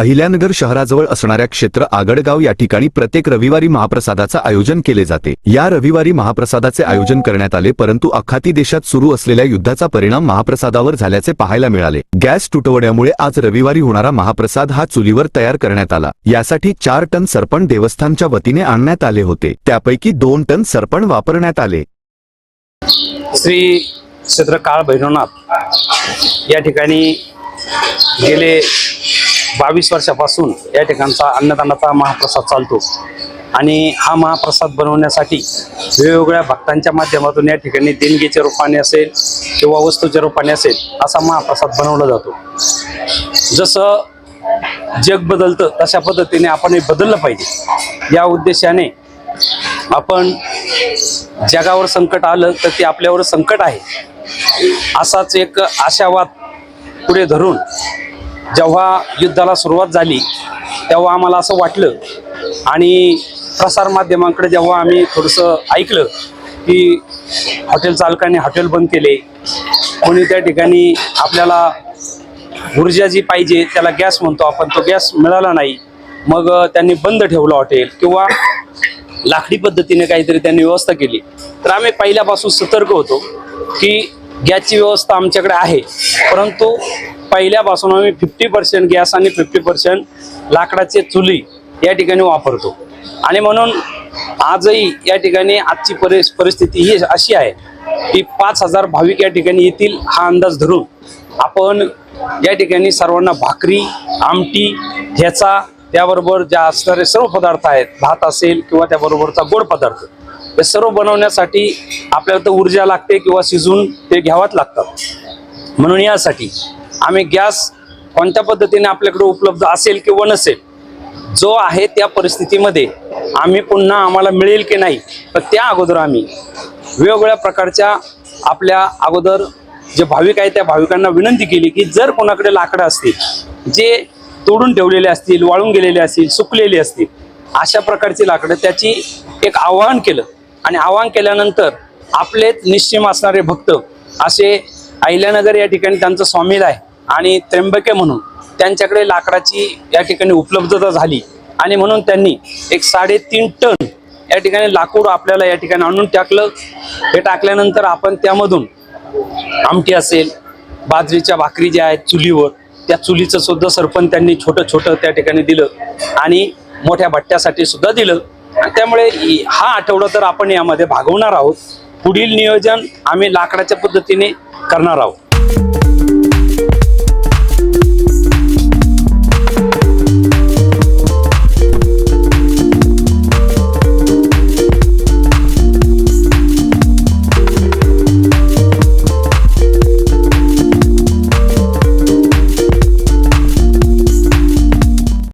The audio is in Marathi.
अहिल्यानगर शहराजवळ असणाऱ्या क्षेत्र आगडगाव या ठिकाणी प्रत्येक रविवारी महाप्रसादाचं आयोजन केले जाते। या रविवारी महाप्रसादाचे आयोजन करण्यात आले, परंतु अख्खाती देशात सुरू असलेल्या युद्धाचा परिणाम महाप्रसादावर झाल्याचे पाहायला मिळाले। गॅस तुटवड्यामुळे आज रविवारी होणारा महाप्रसाद हा चुलीवर तयार करण्यात आला। यासाठी 4 टन सरपण देवस्थानच्या वतीने आणण्यात आले होते, त्यापैकी 2 टन सरपण वापरण्यात आले। श्री क्षेत्र काळ भैरवनाथ या ठिकाणी गेले 22 वर्षापासून या ठिकाणचा अन्नदानाचा महाप्रसाद चालतो आणि हा महाप्रसाद बनवण्यासाठी वेगवेगळ्या भक्तांच्या माध्यमातून या ठिकाणी देणगीच्या रूपाने असेल किंवा वस्तूच्या रूपाने असेल असा महाप्रसाद बनवला जातो। जसं जग बदलतं तशा पद्धतीने आपण बदललं पाहिजे। या उद्देशाने आपण जगावर संकट आलं तर ते आपल्यावर संकट आहे असाच एक आशावाद पुढे धरून जेव्हा युद्धाला सुरुवात झाली तेव्हा आम्हाला असं वाटलं आणि प्रसार माध्यमांकडे जेव्हा आम्ही थोडंसं ऐकलं की हॉटेल चालकांनी हॉटेल बंद केले, कोणी त्या ठिकाणी आपल्याला ऊर्जा जी पाहिजे त्याला गॅस म्हणतो आपण, तो गॅस मिळाला नाही, मग त्यांनी बंद ठेवलं हॉटेल किंवा लाकडी पद्धतीने काहीतरी त्यांनी व्यवस्था केली। तर आम्ही पहिल्यापासून सतर्क होतो की गॅसची व्यवस्था आमच्याकडे आहे, परंतु पहिल्यापासून आम्ही 50% गॅस आणि 50% लाकडाचे चुली या ठिकाणी वापरतो आणि म्हणून आजही या ठिकाणी आजची परिस्थिती ही अशी आहे की 5000 भाविक या ठिकाणी येतील हा अंदाज धरून आपण या ठिकाणी सर्वांना भाकरी, आमटी, ठेचा, त्याबरोबर ज्या असणारे सर्व पदार्थ आहेत, भात असेल किंवा त्याबरोबरचा गोड पदार्थ, हे सर्व बनवण्यासाठी आपल्याला तर ऊर्जा लागते किंवा शिजून ते घ्यावाच लागतात। म्हणून यासाठी आम्ही गॅस कोणत्या पद्धतीने आपल्याकडे उपलब्ध असेल किंवा नसेल, जो आहे त्या परिस्थितीमध्ये आम्ही पुन्हा आम्हाला मिळेल की नाही, तर त्या अगोदर आम्ही वेगवेगळ्या प्रकारच्या आपल्या अगोदर जे भाविक आहेत त्या भाविकांना विनंती केली की जर कोणाकडे लाकडं असतील जे तोडून ठेवलेले असतील, वाळून गेलेले असतील, सुकलेले असतील, अशा प्रकारची लाकडं त्याची एक आवाहन केलं आणि आवाहन केल्यानंतर आपले निश्चिम असणारे भक्त असे अहिल्यानगर या ठिकाणी त्यांचं स्वामिल आहे आणि त्र्यंबके म्हणून त्यांच्याकडे लाकडाची या ठिकाणी उपलब्धता झाली आणि म्हणून त्यांनी एक 3.5 टन या ठिकाणी लाकूड आपल्याला या ठिकाणी आणून टाकलं। हे टाकल्यानंतर आपण त्यामधून आमटी असेल, बाजरीच्या भाकरी ज्या आहेत चुलीवर, त्या चुलीचं सुद्धा सरपण त्यांनी छोटं छोटं त्या ठिकाणी दिलं आणि मोठ्या भट्ट्यासाठी सुद्धा दिलं। आणि त्यामुळे हा आठवडा तर आपण यामध्ये भागवणार आहोत। पुढील नियोजन आम्ही लाकडाच्या पद्धतीने करणार आहोत।